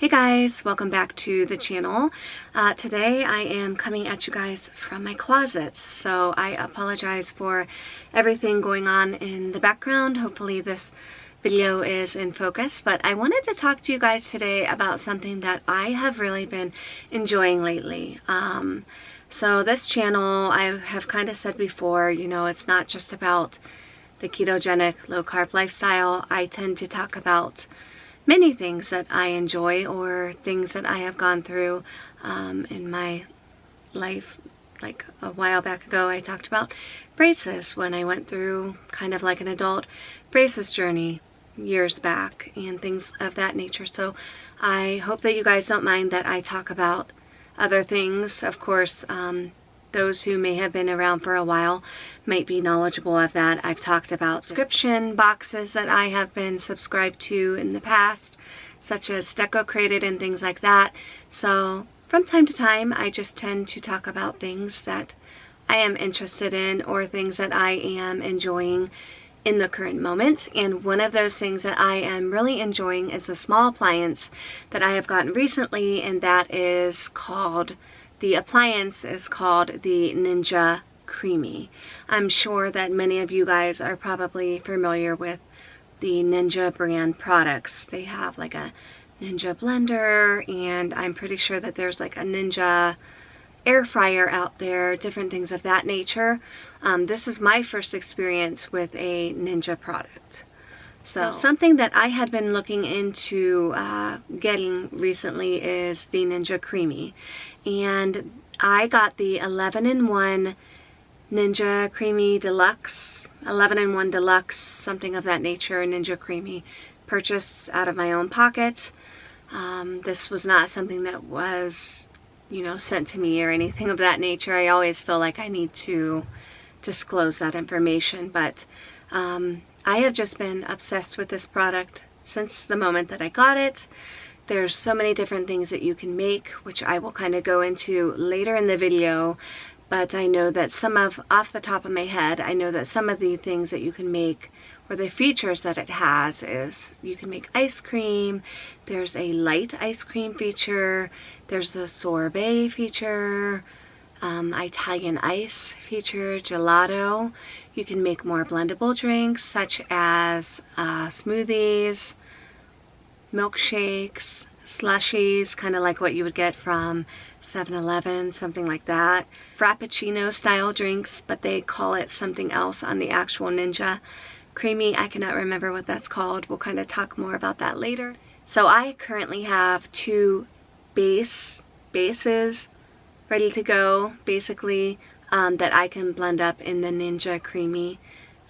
Hey guys, welcome back to the channel. Today I am coming at you guys from my closet, so I apologize for everything going on in the background. Hopefully this video is in focus, but I wanted to talk to you guys today about something that I have really been enjoying lately. So this channel, I have kind of said before, you know, it's not just about the ketogenic low carb lifestyle. I tend to talk about many things that I enjoy or things that I have gone through in my life. Like a while back ago, I talked about braces when I went through kind of like an adult braces journey years back and things of that nature. So I hope that you guys don't mind that I talk about other things. Of course, those who may have been around for a while might be knowledgeable of that. I've talked about subscription boxes that I have been subscribed to in the past, such as Deco Created and things like that. So from time to time, I just tend to talk about things that I am interested in or things that I am enjoying in the current moment. And one of those things that I am really enjoying is a small appliance that I have gotten recently, and that is called the appliance is called the Ninja Creami. I'm sure that many of you guys are probably familiar with the Ninja brand products. They have like a Ninja blender, and I'm pretty sure that there's like a Ninja air fryer out there, different things of that nature. This is my first experience with a Ninja product. So something that I had been looking into getting recently is the Ninja Creami. And I got the 11-in-1 Ninja Creami-deluxe, 11-in-1 deluxe, something of that nature, Ninja Creami, purchased out of my own pocket. This was not something that was, you know, sent to me or anything of that nature. I always feel like I need to disclose that information, but I have just been obsessed with this product since the moment that I got it. There's so many different things that you can make, which I will kind of go into later in the video, but I know that off the top of my head, I know that some of the things that you can make, or the features that it has, is you can make ice cream. There's a light ice cream feature, there's the sorbet feature, Italian ice feature, gelato. You can make more blendable drinks such as smoothies, milkshakes, slushies, kind of like what you would get from 7-Eleven, something like that. Frappuccino style drinks, but they call it something else on the actual Ninja Creami. I cannot remember what that's called. We'll kind of talk more about that later. So I currently have two bases ready to go, basically, that I can blend up in the Ninja Creami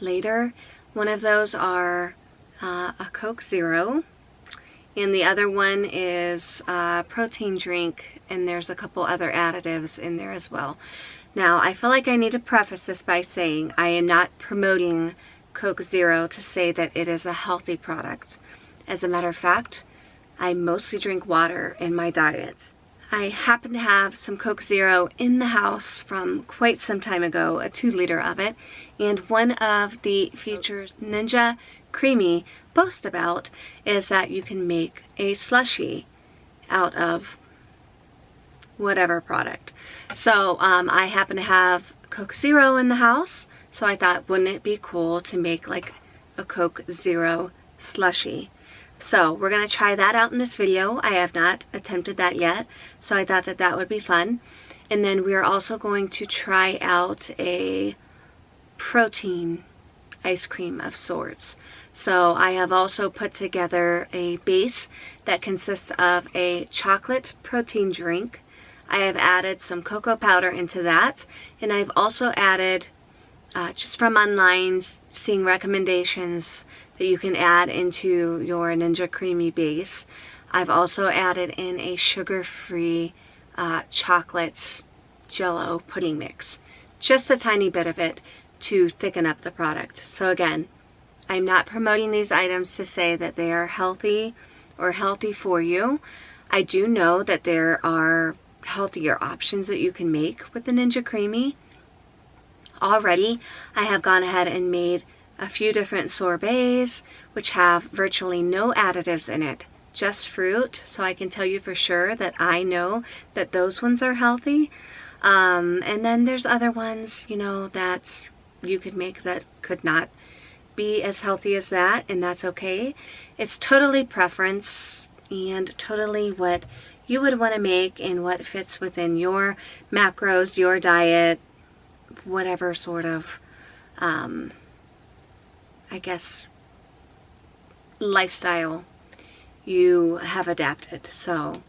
later. One of those are a Coke Zero, and the other one is a protein drink, and there's a couple other additives in there as well. Now, I feel like I need to preface this by saying I am not promoting Coke Zero to say that it is a healthy product. As a matter of fact, I mostly drink water in my diet. I happen to have some Coke Zero in the house from quite some time ago, a 2-liter of it, and one of the features Ninja Creami boast about is that you can make a slushie out of whatever product. So I happen to have Coke Zero in the house, so I thought, wouldn't it be cool to make like a Coke Zero slushie? So we're going to try that out in this video. I have not attempted that yet, so I thought that that would be fun. And then we're also going to try out a protein ice cream of sorts. So I have also put together a base that consists of a chocolate protein drink. I have added some cocoa powder into that, and I've also added, just from online, seeing recommendations that you can add into your Ninja Creami base, I've also added in a sugar-free chocolate jello pudding mix. Just a tiny bit of it to thicken up the product. So again, I'm not promoting these items to say that they are healthy or healthy for you. I do know that there are healthier options that you can make with the Ninja Creami. Already, I have gone ahead and made a few different sorbets, which have virtually no additives in it. just fruit, so I can tell you for sure that I know that those ones are healthy. And then there's other ones, you know, that you could make that could not be as healthy as that, and that's okay. It's totally preference and totally what you would want to make and what fits within your macros, your diet, whatever sort of, I guess, lifestyle you have adapted. So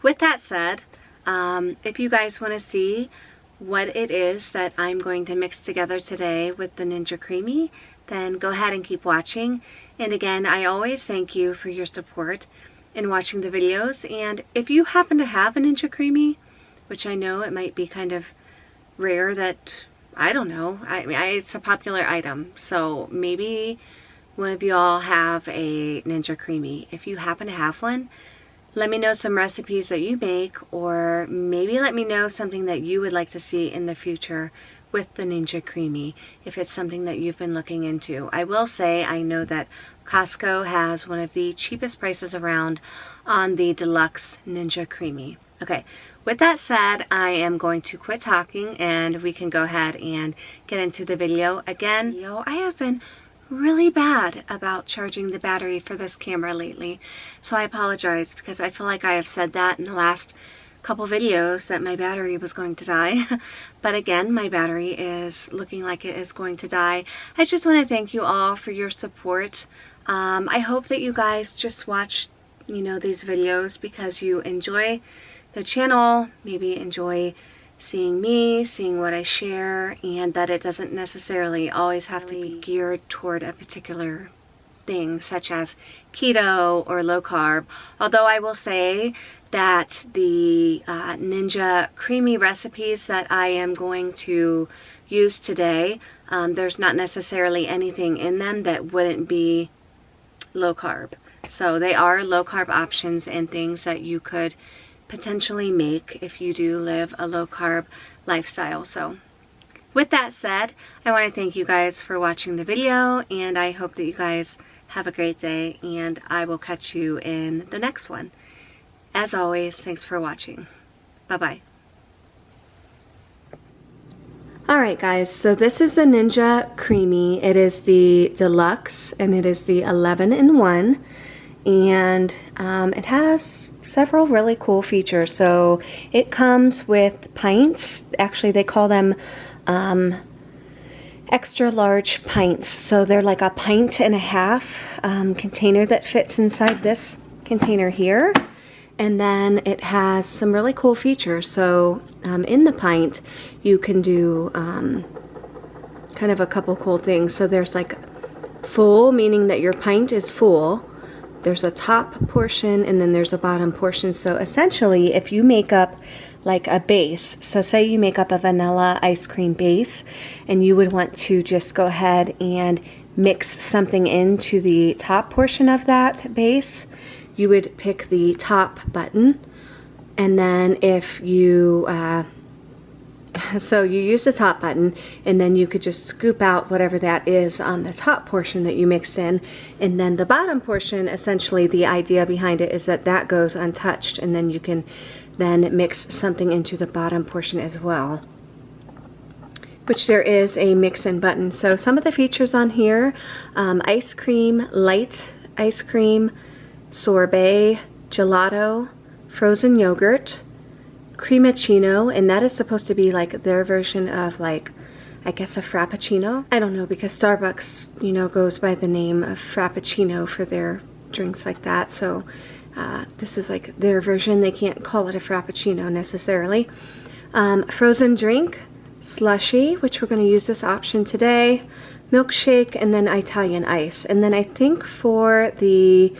with that said, if you guys want to see what it is that I'm going to mix together today with the Ninja Creami, then go ahead and keep watching. And again, I always thank you for your support in watching the videos. And if you happen to have a Ninja Creami, which I know it might be kind of rare, that, I don't know, it's a popular item, so maybe one of you all have a Ninja Creami. If you happen to have one, let me know some recipes that you make, or maybe let me know something that you would like to see in the future with the Ninja Creami, if it's something that you've been looking into. I will say, I know that Costco has one of the cheapest prices around on the deluxe Ninja Creami. Okay, with that said, I am going to quit talking and we can go ahead and get into the video. Again, I have been really bad about charging the battery for this camera lately, so I apologize, because I feel like I have said that in the last couple videos that my battery was going to die. But again, my battery is looking like it is going to die. I just want to thank you all for your support. I hope that you guys just watch, you know, these videos because you enjoy the channel, maybe enjoy seeing me, seeing what I share, and that it doesn't necessarily always have to be geared toward a particular thing, such as keto or low carb. Although I will say that the Ninja Creami recipes that I am going to use today, there's not necessarily anything in them that wouldn't be low carb. So they are low carb options and things that you could potentially make if you do live a low carb lifestyle. So with that said, I want to thank you guys for watching the video, and I hope that you guys have a great day, and I will catch you in the next one. As always, thanks for watching. Bye-bye. Alright guys, so this is the Ninja Creami. It is the deluxe, and it is the 11-in-1, and it has several really cool features. So it comes with pints. Actually, they call them extra large pints. So they're like a 1.5 pint container that fits inside this container here. And then it has some really cool features. So in the pint, you can do kind of a couple cool things. So there's like full, meaning that your pint is full. There's a top portion and then there's a bottom portion. So essentially, if you make up like a base, so say you make up a vanilla ice cream base and you would want to just go ahead and mix something into the top portion of that base, you would pick the top button. And then if you so you use the top button, and then you could just scoop out whatever that is on the top portion that you mixed in, and then the bottom portion, essentially the idea behind it is that that goes untouched, and then you can then mix something into the bottom portion as well, which there is a mix-in button. So some of the features on here, ice cream, light ice cream, sorbet, gelato, frozen yogurt, cremacino, and that is supposed to be like their version of, like, I guess a frappuccino. I don't know, because Starbucks, you know, goes by the name of frappuccino for their drinks like that. So this is like their version. They can't call it a frappuccino necessarily. Frozen drink, slushy, which we're going to use this option today, milkshake, and then Italian ice. And then I think for the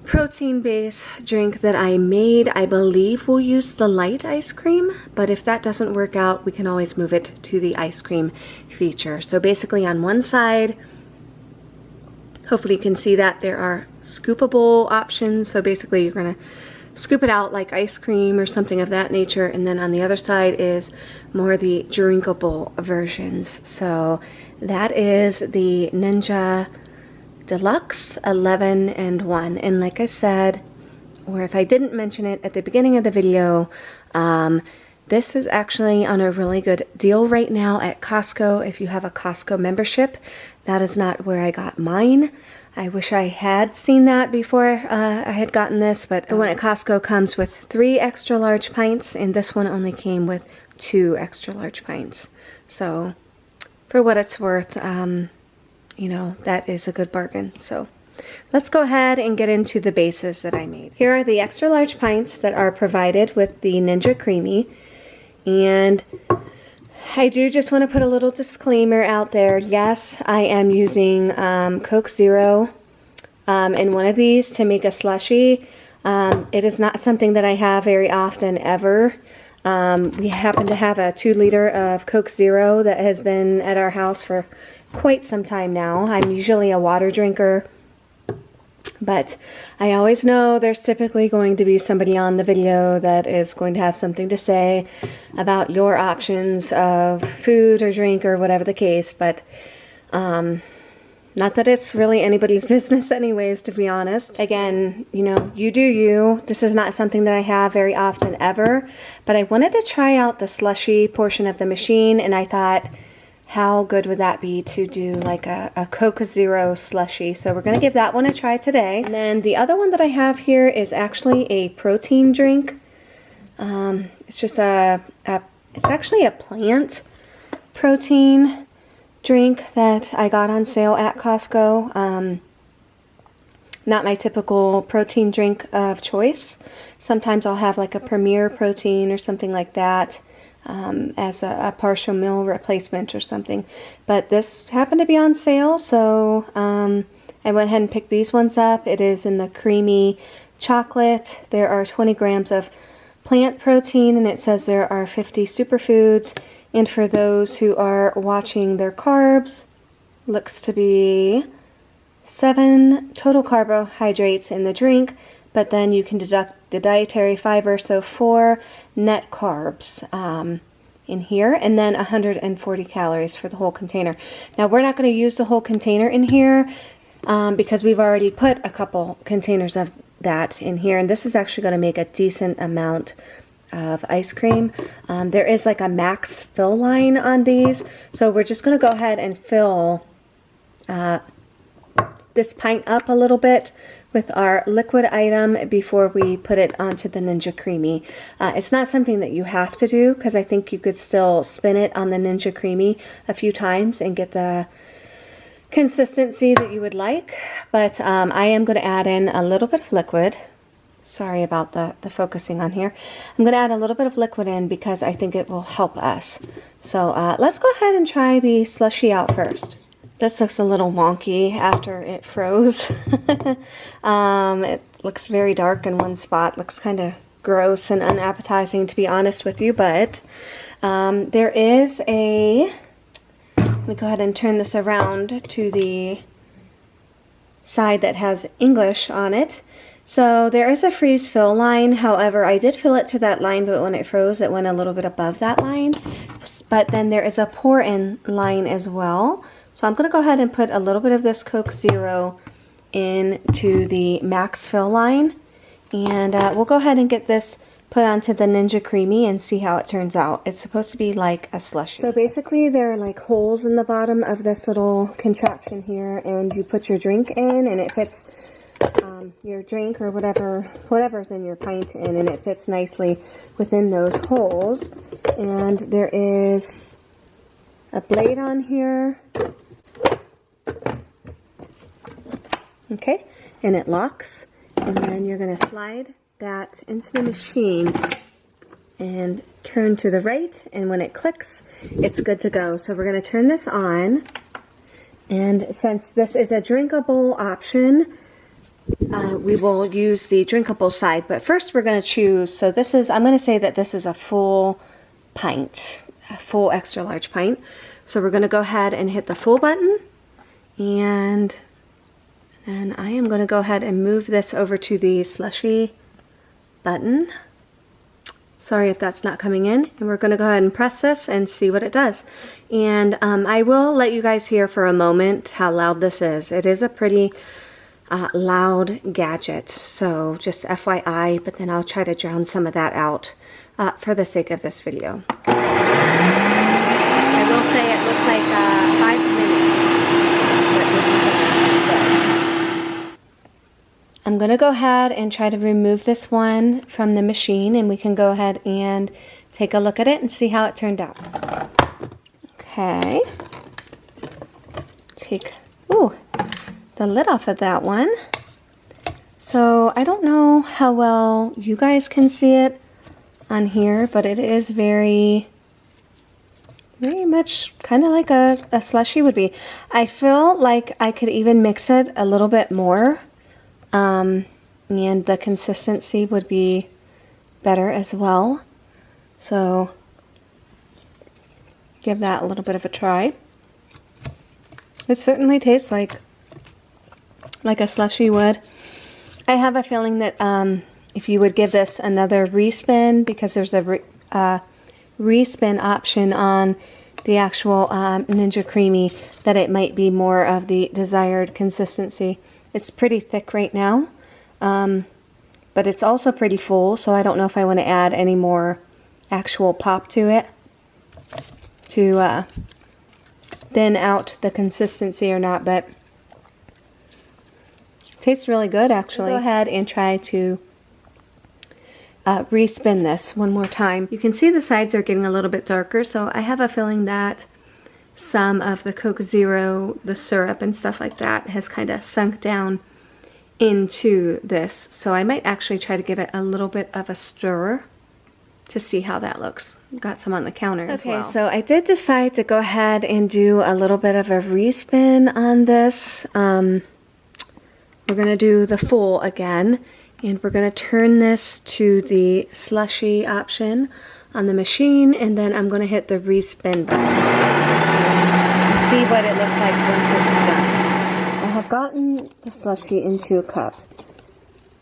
protein base drink that I made, I believe we'll use the light ice cream, but if that doesn't work out, we can always move it to the ice cream feature. So basically on one side, hopefully you can see that there are scoopable options. So basically you're going to scoop it out like ice cream or something of that nature, and then on the other side is more the drinkable versions. So that is the Ninja Creami-deluxe 11-in-1. And like I said, or if I didn't mention it at the beginning of the video, this is actually on a really good deal right now at Costco. If you have a Costco membership, that is not where I got mine. I wish I had seen that before I had gotten this, but the one at Costco comes with 3 extra large pints, and this one only came with 2 extra large pints. So for what it's worth, you know, that is a good bargain. So let's go ahead and get into the bases that I made. Here are the extra large pints that are provided with the Ninja Creami. And I do just want to put a little disclaimer out there. Yes, I am using Coke Zero in one of these to make a slushie. It is not something that I have very often ever. We happen to have a 2-liter of Coke Zero that has been at our house for quite some time now. I'm usually a water drinker, but I always know there's typically going to be somebody on the video that is going to have something to say about your options of food or drink or whatever the case. But not that it's really anybody's business anyways, to be honest. Again, you know, you do you. This is not something that I have very often ever, but I wanted to try out the slushy portion of the machine, and I thought, how good would that be to do like a Coke Zero slushie? So we're going to give that one a try today. And then the other one that I have here is actually a protein drink. It's just it's actually a plant protein drink that I got on sale at Costco. Not my typical protein drink of choice. Sometimes I'll have like a Premier protein or something like that. As a partial meal replacement or something, but this happened to be on sale, so I went ahead and picked these ones up. It is in the creamy chocolate. There are 20 grams of plant protein, and it says there are 50 superfoods. And for those who are watching their carbs, looks to be 7 total carbohydrates in the drink, but then you can deduct the dietary fiber, so 4 net carbs in here, and then 140 calories for the whole container. Now we're not going to use the whole container in here because we've already put a couple containers of that in here, and this is actually going to make a decent amount of ice cream. There is like a max fill line on these, so we're just going to go ahead and fill this pint up a little bit with our liquid item before we put it onto the Ninja Creami. It's not something that you have to do, because I think you could still spin it on the Ninja Creami a few times and get the consistency that you would like. But I am going to add in a little bit of liquid. Sorry about the focusing on here. I'm going to add a little bit of liquid in because I think it will help us. So let's go ahead and try the slushie out first. This looks a little wonky after it froze. It looks very dark in one spot. Looks kind of gross and unappetizing, to be honest with you, but there is a... Let me go ahead and turn this around to the side that has English on it. So there is a freeze fill line. However, I did fill it to that line, but when it froze, it went a little bit above that line. But then there is a pour in line as well. So I'm going to go ahead and put a little bit of this Coke Zero into the max fill line. And we'll go ahead and get this put onto the Ninja Creami and see how it turns out. It's supposed to be like a slushie. So basically there are like holes in the bottom of this little contraption here, and you put your drink in and it fits your drink or whatever's in your pint in, and it fits nicely within those holes. And there is a blade on here. Okay, and it locks, and then you're going to slide that into the machine and turn to the right, and when it clicks, it's good to go. So we're going to turn this on, and since this is a drinkable option, we will use the drinkable side, but first we're going to choose, so this is, I'm going to say that this is a full pint, a full extra large pint. So we're going to go ahead and hit the full button, and I am going to go ahead and move this over to the slushy button. Sorry if that's not coming in. And we're going to go ahead and press this and see what it does. And I will let you guys hear for a moment how loud this is. It is a pretty loud gadget, so just FYI, but then I'll try to drown some of that out for the sake of this video. I will say it looks like 5 minutes, but this is good. I'm going to go ahead and try to remove this one from the machine, and we can go ahead and take a look at it and see how it turned out. Okay. Take the lid off of that one. So I don't know how well you guys can see it on here, but it is very much kind of like a slushie would be. I feel like I could even mix it a little bit more, and the consistency would be better as well. So give that a little bit of a try. It certainly tastes like a slushie would. I have a feeling that if you would give this another respin, because there's a respin option on the actual Ninja Creami, that it might be more of the desired consistency. It's pretty thick right now, but it's also pretty full, so I don't know if I want to add any more actual pop to it to thin out the consistency or not, but it tastes really good actually. Go ahead and try to respin this one more time. You can see the sides are getting a little bit darker, so I have a feeling that some of the Coke Zero, the syrup and stuff like that, has kind of sunk down into this. So I might actually try to give it a little bit of a stir to see how that looks. Got some on the counter as well. Okay, so I did decide to go ahead and do a little bit of a respin on this. We're going to do the full again, and we're going to turn this to the slushy option on the machine, and then I'm going to hit the respin button. See what it looks like once this is done. I have gotten the slushy into a cup.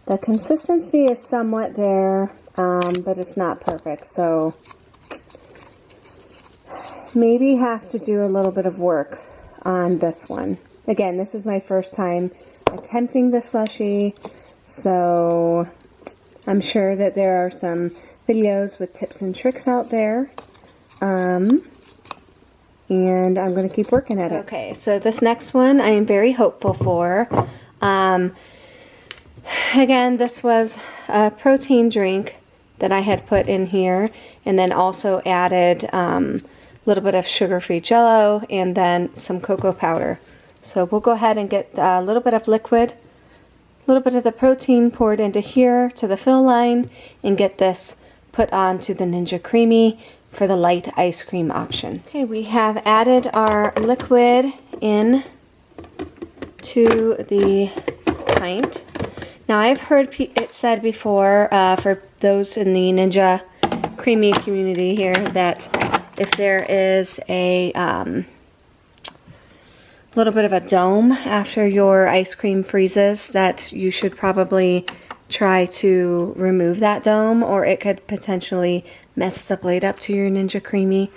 The consistency is somewhat there, but it's not perfect, so maybe have to do a little bit of work on this one. Again, this is my first time attempting the slushy, so I'm sure that there are some videos with tips and tricks out there, and I'm going to keep working at it. Okay, so this next one I am very hopeful for. Again, this was a protein drink that I had put in here, and then also added a little bit of sugar-free Jell-O and then some cocoa powder. So we'll go ahead and get a little bit of liquid, a little bit of the protein poured into here to the fill line, and get this put onto the Ninja Creami for the light ice cream option. Okay, we have added our liquid in to the pint. Now I've heard it said before, for those in the Ninja Creami community here, that if there is a little bit of a dome after your ice cream freezes, that you should probably try to remove that dome, or it could potentially mess the blade up to your Ninja Creami.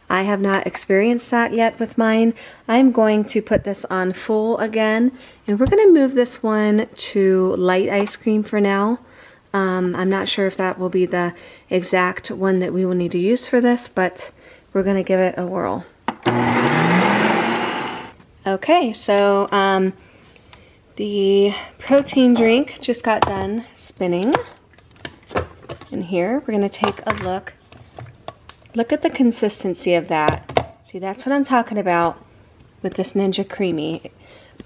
I have not experienced that yet with mine. I'm going to put this on full again, and we're going to move this one to light ice cream for now. I'm not sure if that will be the exact one that we will need to use for this, but we're going to give it a whirl. Okay, so the protein drink just got done spinning. And here we're going to take a look. Look at the consistency of that. See, that's what I'm talking about with this Ninja Creami.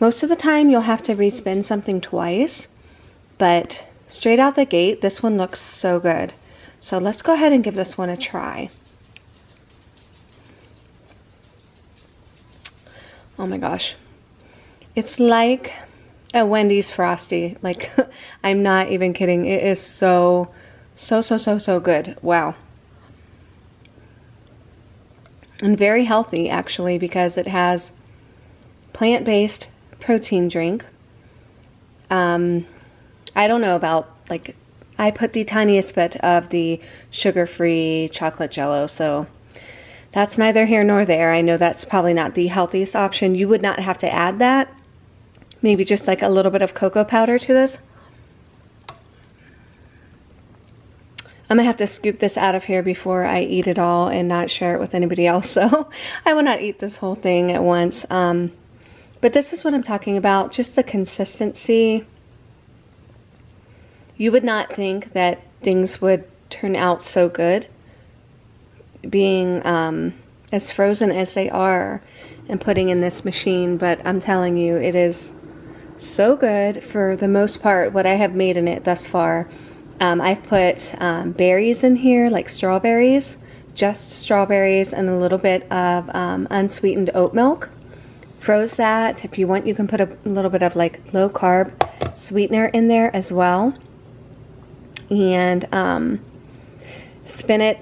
Most of the time you'll have to respin something twice, but straight out the gate, this one looks so good. So let's go ahead and give this one a try. Oh my gosh. It's like a Wendy's Frosty. Like, I'm not even kidding. It is so good. Wow. And very healthy, actually, because it has plant-based protein drink. I don't know about, like, I put the tiniest bit of the sugar-free chocolate jello, so that's neither here nor there. I know that's probably not the healthiest option. You would not have to add that. Maybe just like a little bit of cocoa powder to this. I'm gonna have to scoop this out of here before I eat it all and not share it with anybody else, so I will not eat this whole thing at once. But this is what I'm talking about, just the consistency. You would not think that things would turn out so good being as frozen as they are and putting in this machine, but I'm telling you, it is so good for the most part, what I have made in it thus far. I've put berries in here, like strawberries, just strawberries, and a little bit of unsweetened oat milk. Froze that. If you want, you can put a little bit of like low carb sweetener in there as well. And spin it,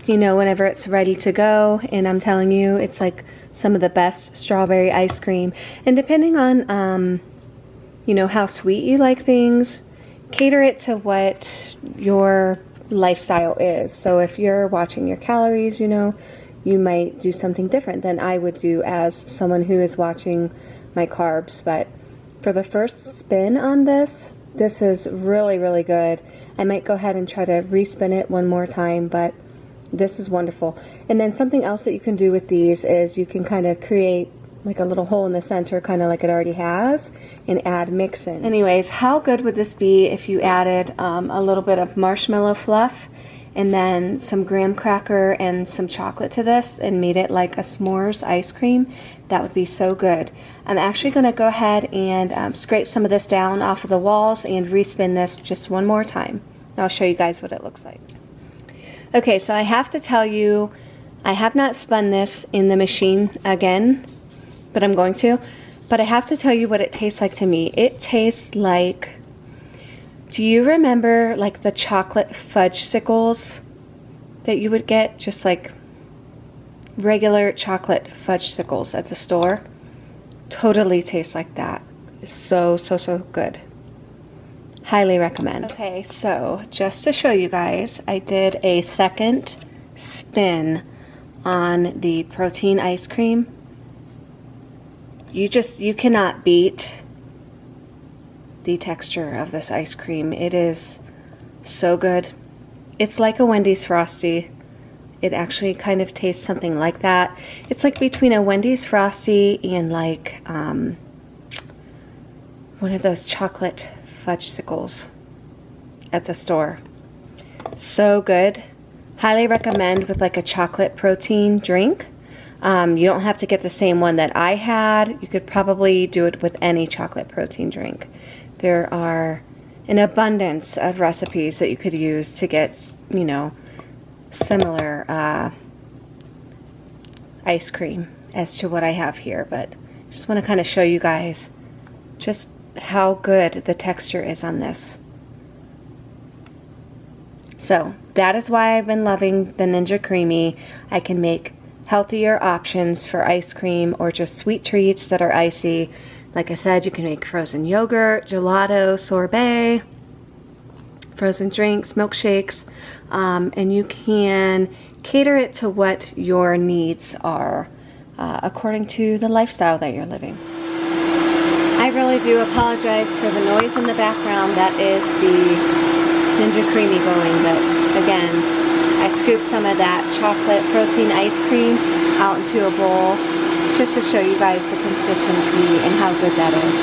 you know, whenever it's ready to go. And I'm telling you, it's like some of the best strawberry ice cream. And depending on, you know, how sweet you like things, cater it to what your lifestyle is. So if you're watching your calories, you know, you might do something different than I would do as someone who is watching my carbs. But for the first spin on this, this is really, really good. I might go ahead and try to respin it one more time, but this is wonderful. And then something else that you can do with these is you can kind of create like a little hole in the center, kind of like it already has, and add mix-in. Anyways, how good would this be if you added a little bit of marshmallow fluff and then some graham cracker and some chocolate to this and made it like a s'mores ice cream? That would be so good. I'm actually going to go ahead and scrape some of this down off of the walls and respin this just one more time. And I'll show you guys what it looks like. Okay, so I have to tell you, I have not spun this in the machine again, but I'm going to. But I have to tell you what it tastes like to me. It tastes like, do you remember like the chocolate fudgesicles that you would get? Just like regular chocolate fudgesicles at the store. Totally tastes like that. It's so, so, so good. Highly recommend. Okay, so just to show you guys, I did a second spin on the protein ice cream. You cannot beat the texture of this ice cream. It is so good. It's like a Wendy's Frosty. It actually kind of tastes something like that. It's like between a Wendy's Frosty and like one of those chocolate fudgesicles at the store. So good. Highly recommend with like a chocolate protein drink. You don't have to get the same one that I had. You could probably do it with any chocolate protein drink. There are an abundance of recipes that you could use to get, you know, similar ice cream as to what I have here. But I just want to kind of show you guys just how good the texture is on this. So that is why I've been loving the Ninja Creami. I can make healthier options for ice cream or just sweet treats that are icy. Like I said, you can make frozen yogurt, gelato, sorbet, frozen drinks, milkshakes, and you can cater it to what your needs are according to the lifestyle that you're living. I really do apologize for the noise in the background. That is the Ninja Creami going, but again, I scooped some of that chocolate protein ice cream out into a bowl just to show you guys the consistency and how good that is.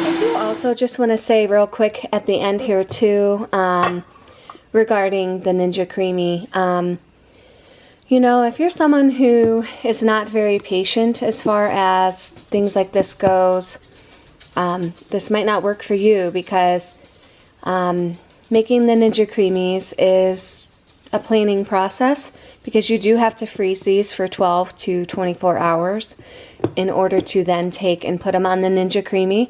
I do also just want to say real quick at the end here too, regarding the Ninja Creami. You know, if you're someone who is not very patient as far as things like this goes, this might not work for you because making the Ninja Creamis is a planning process because you do have to freeze these for 12 to 24 hours in order to then take and put them on the Ninja Creami.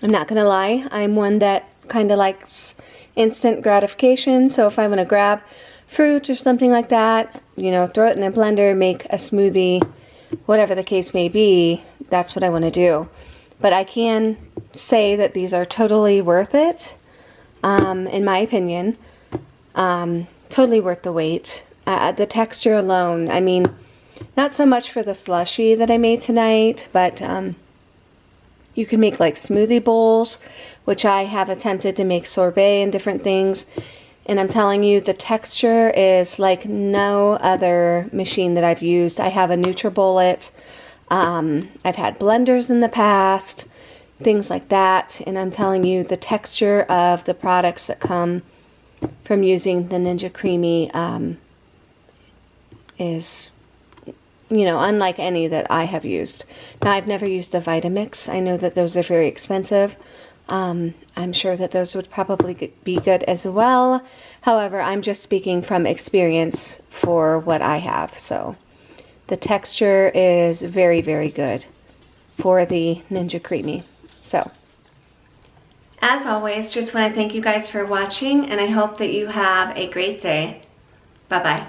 I'm not gonna lie, I'm one that kind of likes instant gratification, so if I want to grab fruit or something like that, you know, throw it in a blender, make a smoothie, whatever the case may be, that's what I want to do. But I can say that these are totally worth it. in my opinion. Totally worth the wait. The texture alone, I mean, not so much for the slushie that I made tonight, but you can make like smoothie bowls, which I have attempted to make sorbet and different things. And I'm telling you, the texture is like no other machine that I've used. I have a NutriBullet. I've had blenders in the past, things like that. And I'm telling you, the texture of the products that come from using the Ninja Creami is, you know, unlike any that I have used. Now, I've never used a Vitamix. I know that those are very expensive. I'm sure that those would probably be good as well. However, I'm just speaking from experience for what I have. So the texture is very, very good for the Ninja Creami. So as always, just want to thank you guys for watching, and I hope that you have a great day. Bye-bye.